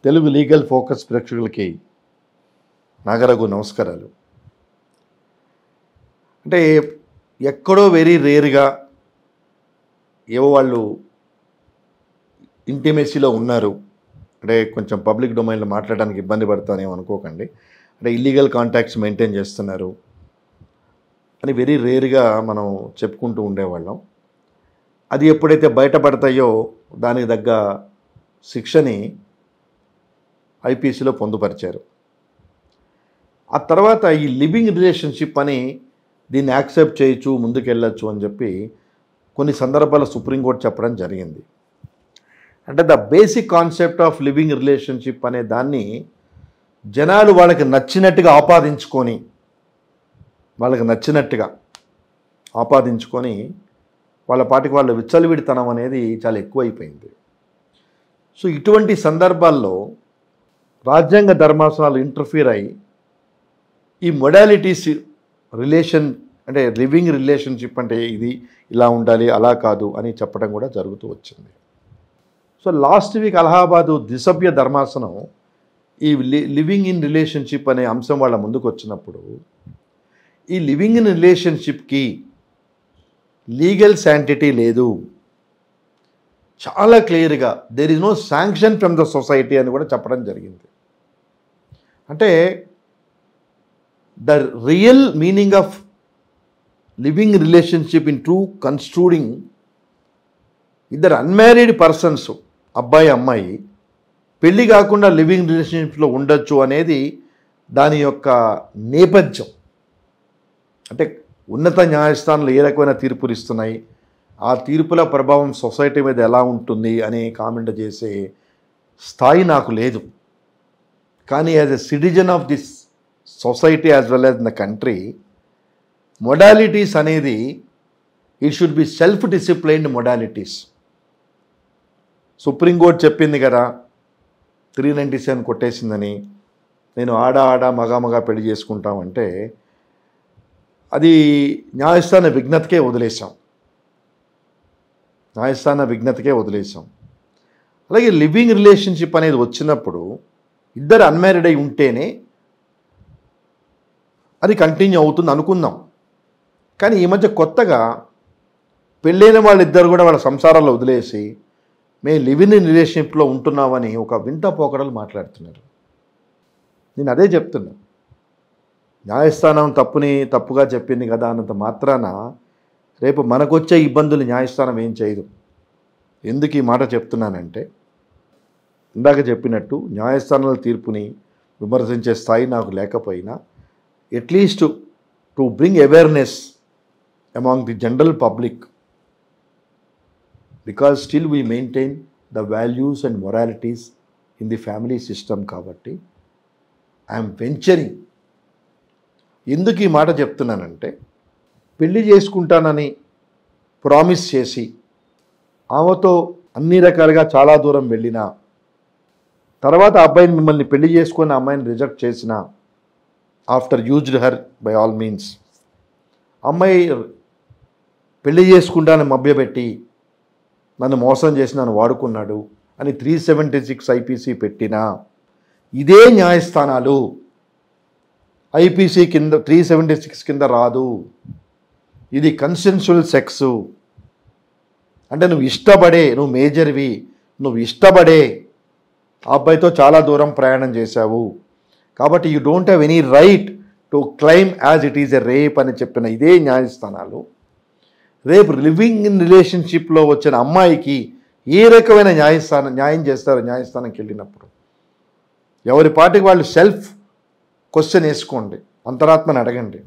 Telugu legal focus ప్రేక్షకులకి నాగరఘు నమస్కారాలు. అంటే ఎక్కడో వెరీ రేర్గా ఏవో వాళ్ళు ఇంటిమేసీలో ఉన్నారు, అంటే కొంచెం పబ్లిక్ డొమైన్లో మాట్లాడడానికి ఇబ్బంది పడతానేమో అనుకోకండి. అంటే ఇల్లీగల్ కాంటాక్ట్స్ మెయింటైన్ చేస్తున్నారు అని వెరీ రేర్గా మనం చెప్పుకుంటూ ఉండేవాళ్ళం. అది ఎప్పుడైతే బయటపడతాయో దానికి తగ్గ శిక్షని ఐపీసీలో పొందుపరిచారు. ఆ తర్వాత ఈ లివింగ్ రిలేషన్షిప్ అని దీన్ని యాక్సెప్ట్ చేయొచ్చు, ముందుకెళ్ళచ్చు అని చెప్పి కొన్ని సందర్భాల్లో సుప్రీంకోర్టు చెప్పడం జరిగింది. అంటే the basic concept of living relationship అనే దాన్ని జనాలు వాళ్ళకి నచ్చినట్టుగా ఆపాదించుకొని వాళ్ళ పాటికి వాళ్ళ విచ్చలవిడితనం అనేది చాలా ఎక్కువైపోయింది. సో ఇటువంటి సందర్భాల్లో రాజ్యాంగ ధర్మాసనాలు ఇంటర్ఫీర్ అయ్యి ఈ మొడాలిటీస్ రిలేషన్, అంటే లివింగ్ రిలేషన్షిప్ అంటే ఇది ఇలా ఉండాలి, అలా కాదు అని చెప్పడం కూడా జరుగుతూ వచ్చింది. సో లాస్ట్ వీక్ అలహాబాదు ద్విసభ్య ధర్మాసనం ఈ లివింగ్ ఇన్ రిలేషన్షిప్ అనే అంశం వాళ్ళ ముందుకు వచ్చినప్పుడు ఈ లివింగ్ ఇన్ రిలేషన్షిప్కి లీగల్ శాంటిటీ లేదు, చాలా క్లియర్గా there is no sanction from the society అని కూడా చెప్పడం జరిగింది. అంటే the real meaning of living relationship in true construing ఇద్దరు అన్మ్యారీడ్ పర్సన్స్, అబ్బాయి అమ్మాయి, పెళ్ళి కాకుండా లివింగ్ రిలేషన్షిప్లో ఉండొచ్చు అనేది దాని యొక్క నేపథ్యం. అంటే ఉన్నత న్యాయస్థానాలు ఏ రకమైన తీర్పులు ఇస్తున్నాయి, ఆ తీర్పుల ప్రభావం సొసైటీ మీద ఎలా ఉంటుంది అని కామెంట్ చేసే స్థాయి నాకు లేదు. కానీ as a citizen of this society as well as in the country, modalities అనేది it should be self disciplined modalities. Supreme court చెప్పింది కదా 397 కొట్టేసిందని, నేను ఆడ మగ పెళ్లి చేసుకుంటామంటే అది న్యాయస్థాన విజ్ఞతకే వదిలేసాం. అలాగే లివింగ్ రిలేషన్షిప్ అనేది వచ్చినప్పుడు ఇద్దరు అన్మ్యారీడ్ అయి ఉంటేనే అది కంటిన్యూ అవుతుంది అనుకుందాం. కానీ ఈ మధ్య కొత్తగా పెళ్ళైన వాళ్ళిద్దరు కూడా వాళ్ళ సంసారాల్లో వదిలేసి మేము లివింగ్ ఇన్ రిలేషన్షిప్లో ఉంటున్నామని ఒక వింత పోకడలు మాట్లాడుతున్నారు. నేను అదే చెప్తున్నా, న్యాయస్థానం తప్పుగా చెప్పింది కదా అన్నంత మాత్రాన రేపు మనకొచ్చే ఇబ్బందులు న్యాయస్థానం ఏం చేయదు. ఎందుకు ఈ మాట చెప్తున్నానంటే, ఇందాక చెప్పినట్టు న్యాయస్థానాల తీర్పుని విమర్శించే స్థాయి నాకు లేకపోయినా at least to bring awareness among the general public, because still we maintain the values and moralities in the family system. కాబట్టి ఐఎమ్ వెంచరింగ్. ఎందుకు ఈ మాట చెప్తున్నానంటే, పెళ్లి చేసుకుంటానని ప్రామిస్ చేసి ఆమెతో అన్ని రకాలుగా చాలా దూరం వెళ్ళినా, తర్వాత అబ్బాయిని మిమ్మల్ని పెళ్లి చేసుకుని అమ్మాయిని రిజెక్ట్ చేసిన, after used her by all means, అమ్మాయి పెళ్లి చేసుకుంటానని మభ్యపెట్టి నన్ను మోసం చేసి నన్ను వాడుకున్నాడు అని 376 ఐపీసీ పెట్టినా ఇదే న్యాయస్థానాలు ఐపీసీ కింద 376 కింద రాదు. ఇది కన్సెన్షువల్ సెక్సు. అంటే నువ్వు మేజర్వి, నువ్వు ఇష్టపడే ఆ అబ్బాయితో చాలా దూరం ప్రయాణం చేశావు, కాబట్టి you don't have any right to claim as it is a rape అని చెప్పిన ఇదే న్యాయస్థానాలు రేపు లివింగ్ ఇన్ రిలేషన్షిప్లో వచ్చిన అమ్మాయికి ఏ రకమైన న్యాయం చేస్తారు? న్యాయస్థానంకి వెళ్ళినప్పుడు ఎవరి పాటికి వాళ్ళు సెల్ఫ్ క్వశ్చన్ వేసుకోండి, అంతరాత్మని అడగండి.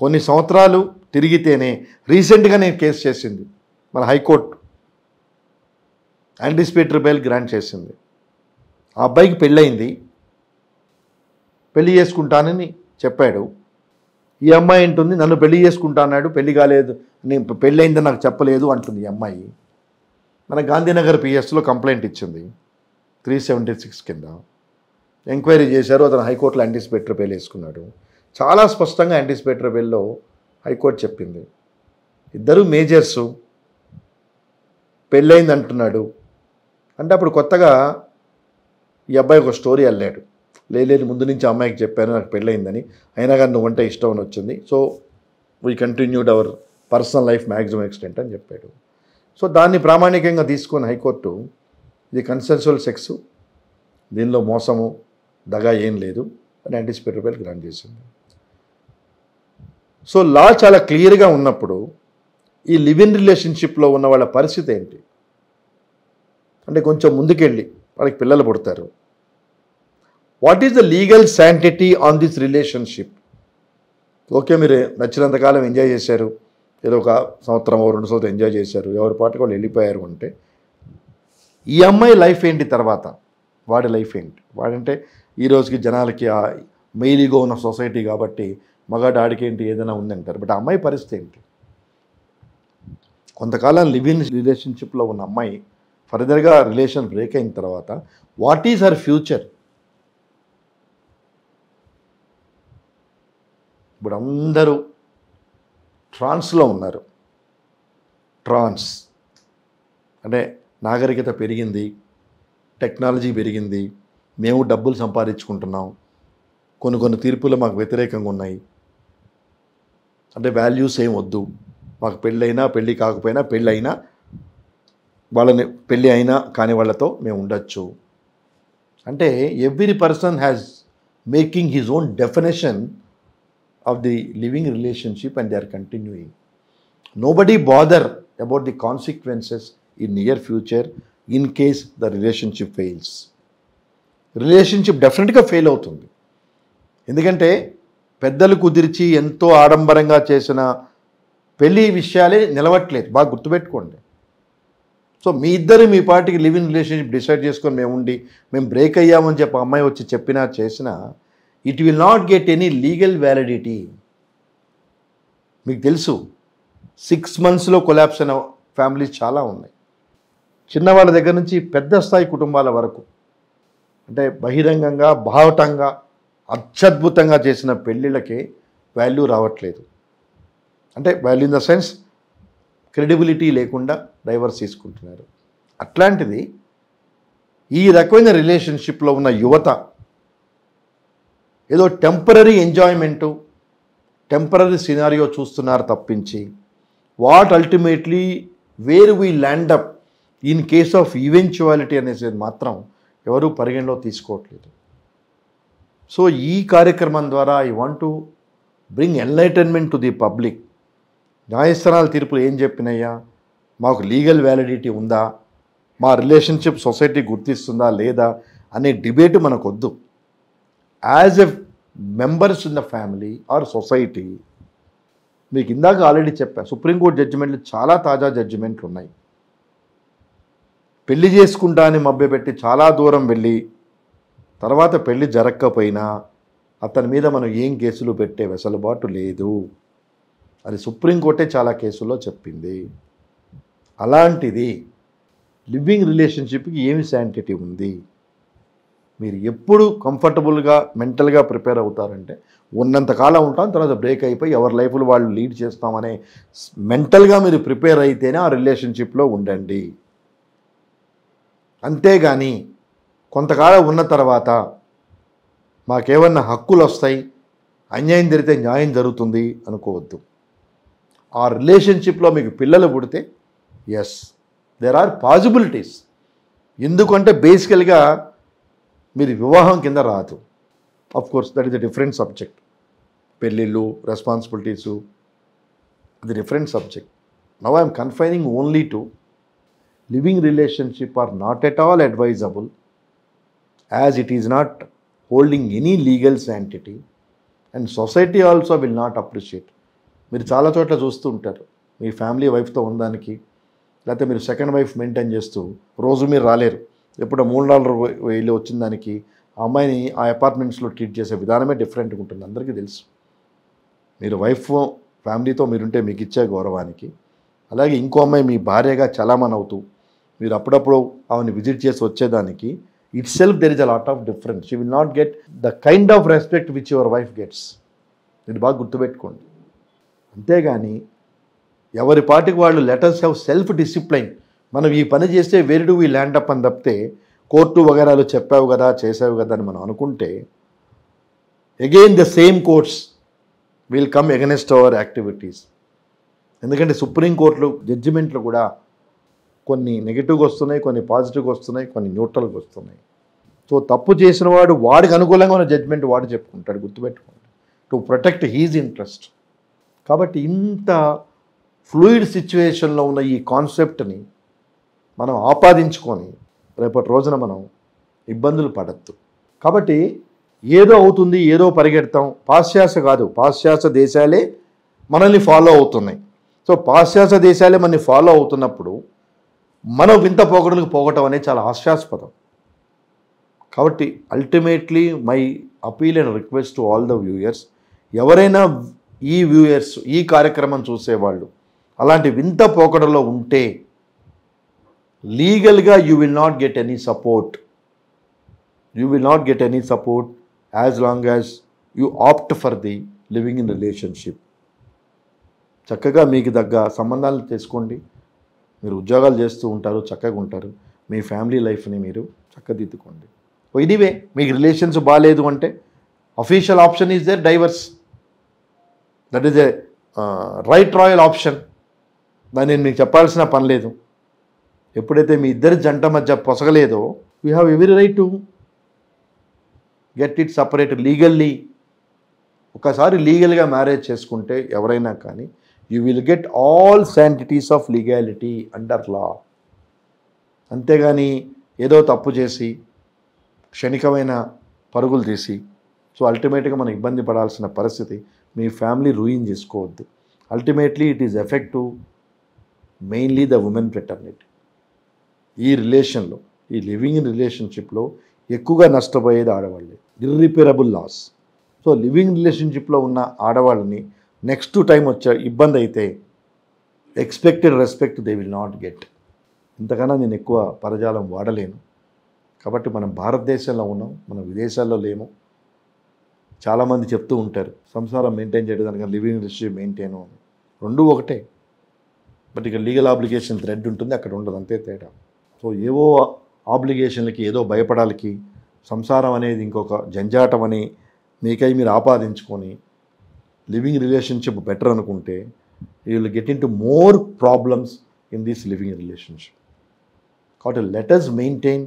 కొన్ని సంవత్సరాలు తిరిగితేనే, రీసెంట్గా నేను కేసు చేసింది మన హైకోర్టు యాంటిసిపేటరీ బెయిల్ గ్రాంట్ చేసింది. ఆ అబ్బాయికి పెళ్ళయింది, పెళ్లి చేసుకుంటానని చెప్పాడు. ఈ అమ్మాయి అంటుంది నన్ను పెళ్లి చేసుకుంటా అన్నాడు, పెళ్లి కాలేదు, నేను పెళ్ళయిందని నాకు చెప్పలేదు అంటుంది ఈ అమ్మాయి. మన గాంధీనగర్ పిఎస్లో కంప్లైంట్ ఇచ్చింది 376 కింద. ఎంక్వైరీ చేశారు, అతను హైకోర్టులో యాంటిసిపేటరీ బెయిల్ వేసుకున్నాడు. చాలా స్పష్టంగా యాంటిసిపేటరీ బెయిల్లో హైకోర్టు చెప్పింది, ఇద్దరు మేజర్సు, పెళ్ళయింది అంటున్నాడు. అంటే అప్పుడు కొత్తగా ఈ అబ్బాయి ఒక స్టోరీ అల్లాడు. లేదు ముందు నుంచి అమ్మాయికి చెప్పాను నాకు పెళ్ళయిందని, అయినా కానీ నువ్వంటే ఇష్టం అని వచ్చింది, so we continued our personal life maximum extent అని చెప్పాడు. సో దాన్ని ప్రామాణికంగా తీసుకొని హైకోర్టు ఇది కన్సెన్సువల్ సెక్స్, దీనిలో మోసము దగా ఏం లేదు అని యాంటిసిపేటరీ బెయిల్ గ్రాంట్ చేసింది. సో లా చాలా క్లియర్గా ఉన్నప్పుడు ఈ లివ్ ఇన్ రిలేషన్షిప్లో ఉన్న వాళ్ళ పరిస్థితి ఏంటి అంటే కొంచెం ముందుకెళ్ళి వాళ్ళకి పిల్లలు పుడతారు. What is the legal sanctity on this relationship? Okay, మీరు నచ్చినంతకాలం ఎంజాయ్ చేశారు, ఏదో ఒక సంవత్సరం 2 సంవత్సరం ఎంజాయ్ చేశారు, ఎవరి పాటికి వాళ్ళు వెళ్ళిపోయారు అంటే ఈ అమ్మాయి లైఫ్ ఏంటి తర్వాత, వాడి లైఫ్ ఏంటి? వాడంటే ఈ రోజుకి జనాలకి ఆ మెయిలీగా ఉన్న సొసైటీ కాబట్టి మగాడు ఆడికేంటి ఏదైనా ఉందంటారు. బట్ ఆ అమ్మాయి పరిస్థితి ఏంటి? కొంతకాలం లివ్ ఇన్ రిలేషన్షిప్లో ఉన్న అమ్మాయి ఫర్దర్గా రిలేషన్ బ్రేక్ అయిన తర్వాత వాట్ ఈజ్ హర్ ఫ్యూచర్? ఇప్పుడు అందరూ ట్రాన్స్లో ఉన్నారు. ట్రాన్స్ అంటే నాగరికత పెరిగింది, టెక్నాలజీ పెరిగింది, మేము డబ్బులు సంపాదించుకుంటున్నాం, కొన్ని తీర్పులు మాకు వ్యతిరేకంగా ఉన్నాయి, అంటే వాల్యూస్ ఏం వద్దు, మాకు పెళ్ళైనా పెళ్ళి కాకపోయినా పెళ్ళైనా వాళ్ళని పెళ్ళి అయినా కాని వాళ్ళతో మేము ఉండొచ్చు. అంటే every person has making his own definition of the living relationship and they are continuing. Nobody bother about the consequences in near future in case the relationship fails. Relationship డెఫినెట్గా ఫెయిల్ అవుతుంది. ఎందుకంటే పెద్దలు కుదిర్చి ఎంతో ఆడంబరంగా చేసిన పెళ్ళి విషయాలే నిలవట్లేదు, బాగా గుర్తుపెట్టుకోండి. సో మీ ఇద్దరు మీ పార్టీకి లివ్ ఇన్ రిలేషన్షిప్ డిసైడ్ చేసుకొని మేము బ్రేక్ అయ్యామని చెప్పి అమ్మాయి వచ్చి చెప్పినా చేసినా it will not get any legal validity. మీకు తెలుసు 6 monthsలో కొలాప్స్ అయిన ఫ్యామిలీస్ చాలా ఉన్నాయి. చిన్నవాళ్ళ దగ్గర నుంచి పెద్ద స్థాయి కుటుంబాల వరకు, అంటే బహిరంగంగా బాహటంగా అత్యద్భుతంగా చేసిన పెళ్ళిళ్ళకి వాల్యూ రావట్లేదు. అంటే value in the sense credibility లేకుండా డైవర్స్ తీసుకుంటున్నారు. అట్లాంటిది ఈ రకమైన రిలేషన్షిప్లో ఉన్న యువత ఏదో టెంపరరీ ఎంజాయ్మెంటు, టెంపరరీ సినారియో చూస్తున్నారు తప్పించి what ultimately where we land up in case of eventuality అనేది మాత్రం ఎవరూ పరిగణలో తీసుకోవట్లేదు. సో ఈ కార్యక్రమం ద్వారా I want to bring enlightenment to the public. న్యాయస్థానాల తీర్పులు ఏం చెప్పినాయా, మాకు లీగల్ వ్యాలిడిటీ ఉందా, మా రిలేషన్షిప్ సొసైటీ గుర్తిస్తుందా లేదా అనే డిబేట్ మనకొద్దు. As a members in the family or society, మీకు ఇందాక ఆల్రెడీ చెప్పా, సుప్రీంకోర్టు జడ్జిమెంట్లు చాలా తాజా జడ్జిమెంట్లు ఉన్నాయి. పెళ్లి చేసుకుంటా అని మభ్యపెట్టి చాలా దూరం వెళ్ళి తర్వాత పెళ్లి జరగకపోయినా అతని మీద మనం ఏం కేసులు పెట్టే వెసులుబాటు లేదు, అది సుప్రీంకోర్టే చాలా కేసుల్లో చెప్పింది. అలాంటిది లివింగ్ రిలేషన్షిప్కి ఏమి శాంటిటీ ఉంది? మీరు ఎప్పుడు కంఫర్టబుల్గా మెంటల్గా ప్రిపేర్ అవుతారంటే ఉన్నంతకాలం ఉంటాం, తర్వాత బ్రేక్ అయిపోయి ఎవరి లైఫ్లు వాళ్ళు లీడ్ చేస్తామనే మెంటల్గా మీరు ప్రిపేర్ అయితేనే ఆ రిలేషన్షిప్లో ఉండండి. అంతేగాని కొంతకాలం ఉన్న తర్వాత మాకేమన్నా హక్కులు వస్తాయి, అన్యాయం జరిగితే న్యాయం జరుగుతుంది అనుకోవద్దు. ఆ రిలేషన్షిప్లో మీకు పిల్లలు పుడితే ఎస్ దేర్ ఆర్ పాసిబిలిటీస్. ఎందుకంటే బేసికల్గా మీరు వివాహం కింద రాదు. Of course that is a different subject. పెళ్ళిళ్ళు, రెస్పాన్సిబిలిటీసు, అది different subject. Now I'm confining only to living relationship are not at all advisable as it is not holding any legal sanctity and society also will not appreciate. మీరు చాలా చోట్ల చూస్తూ ఉంటారు, మీ family వైఫ్తో ఉండడానికి, లేకపోతే మీరు సెకండ్ వైఫ్ మెయింటైన్ చేస్తూ రోజు మీరు రాలేరు, ఎప్పుడో $3 వెళ్ళి వచ్చిన దానికి ఆ అమ్మాయిని ఆ అపార్ట్మెంట్స్లో ట్రీట్ చేసే విధానమే డిఫరెంట్గా ఉంటుంది. అందరికీ తెలుసు. మీరు వైఫ్ ఫ్యామిలీతో మీరుంటే మీకు ఇచ్చే గౌరవానికి, అలాగే ఇంకో అమ్మాయి మీ భార్యగా చలామణి అవుతూ మీరు అప్పుడప్పుడు ఆమెను విజిట్ చేసి వచ్చేదానికి it self there is a lot of difference. She will not get the kind of respect which your wife gets. ఇది బాగా గుర్తుపెట్టుకోండి. అంతేగాని ఎవరి పాటికి వాళ్ళు లెటర్స్ హ్యావ్ సెల్ఫ్ డిసిప్లైన్. మనం ఈ పని చేస్తే wear do we land up అని తప్పితే కోర్టు వగైరాలు చెప్పావు కదా, చేసావు కదా అని మనం అనుకుంటే again the same courts will come against our activities. ఎందుకంటే సుప్రీంకోర్టులు జడ్జిమెంట్లు కూడా కొన్ని నెగిటివ్గా వస్తున్నాయి, కొన్ని పాజిటివ్గా వస్తున్నాయి, కొన్ని న్యూట్రల్గా వస్తున్నాయి. సో తప్పు చేసిన వాడు వాడికి అనుకూలంగా ఉన్న జడ్జిమెంట్ వాడు చెప్పుకుంటాడు, గుర్తుపెట్టుకోండి, టు ప్రొటెక్ట్ హీజ్ ఇంట్రెస్ట్. కాబట్టి ఇంత ఫ్లూయిడ్ సిచ్యువేషన్లో ఉన్న ఈ కాన్సెప్ట్ని మనం ఆపాదించుకొని రేపటి రోజున మనం ఇబ్బందులు పడద్దు. కాబట్టి ఏదో అవుతుంది, ఏదో పరిగెడతాం, పాశ్చాత్య కాదు, పాశ్చాత్య దేశాలే మనల్ని ఫాలో అవుతున్నాయి. సో పాశ్చాత్య దేశాలే మనల్ని ఫాలో అవుతున్నప్పుడు మనం వింత పోకడలకు పోగటం అనేది చాలా హాస్యాస్పదం. కాబట్టి ultimately my appeal and request to all the viewers, ఎవరైనా ఈ వ్యూయర్స్ ఈ కార్యక్రమం చూసేవాళ్ళు అలాంటి వింత పోకడలో ఉంటే లీగల్గా you will not get any support. You will not get any support as long as you opt for the living in relationship. చక్కగా మీకు తగ్గ సంబంధాలు చేసుకోండి. మీరు ఉద్యోగాలు చేస్తూ ఉంటారు, చక్కగా ఉంటారు, మీ ఫ్యామిలీ లైఫ్ని మీరు చక్కదిద్దుకోండి. ఎనీవే మీకు రిలేషన్స్ బాగాలేదు అంటే official option is there, divorce. That is a right royal option. దాన్ని నేను మీకు చెప్పాల్సిన పని లేదు. ఎప్పుడైతే మీ ఇద్దరి జంట మధ్య పొసగలేదో we have every right to get it separate legally. ఒకసారి లీగల్గా మ్యారేజ్ చేసుకుంటే ఎవరైనా కానీ you will get all sanctities of legality under law. అంతేగాని ఏదో తప్పు చేసి క్షణికమైన పరుగులు తీసి సో అల్టిమేట్గా మనం ఇబ్బంది పడాల్సిన పరిస్థితి, మీ ఫ్యామిలీ రూయిన్ చేసుకోవద్దు. Ultimately it is effective mainly the women fraternity. ఈ రిలేషన్లో, ఈ లివింగ్ ఇన్ రిలేషన్షిప్లో ఎక్కువగా నష్టపోయేది ఆడవాళ్ళే. Irreparable loss. సో లివింగ్ రిలేషన్షిప్లో ఉన్న ఆడవాళ్ళని నెక్స్ట్ టైం వచ్చే ఇబ్బంది అయితే expected respect they will not get. ఇంతకన్నా నేను ఎక్కువ పదజాలం వాడలేను. కాబట్టి మనం భారతదేశంలో ఉన్నాం, మనం విదేశాల్లో లేము. చాలామంది చెప్తూ ఉంటారు సంసారం మెయింటైన్ చేయడానికి లివింగ్ రిలేషన్షిప్ మెయింటైన్ అని. రెండూ ఒకటే, బట్ ఇక్కడ లీగల్ ఆబ్లిగేషన్ థ్రెడ్ ఉంటుంది, అక్కడ ఉండదు, అంతే తేడా. సో ఏవో ఆబ్లిగేషన్లకి ఏదో భయపడాలకి సంసారం అనేది ఇంకొక జంజాటం అని మీకై మీరు ఆపాదించుకొని లివింగ్ రిలేషన్షిప్ బెటర్ అనుకుంటే you will get in to more problems in this living relationship. కాబట్టి let us maintain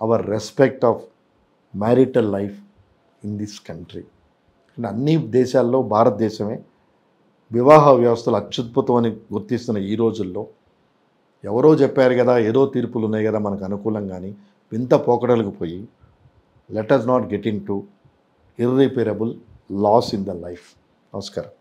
our respect of marital life in this country. అన్ని దేశాల్లో భారతదేశమే వివాహ వ్యవస్థలు అత్యద్భుతం అని గుర్తిస్తున్న ఈ రోజుల్లో ఎవరో చెప్పారు కదా, ఏదో తీర్పులు ఉన్నాయి కదా మనకు అనుకూలంగాని వింత పోకడలకు పోయి let us not get into irreparable loss in the life. నమస్కారం.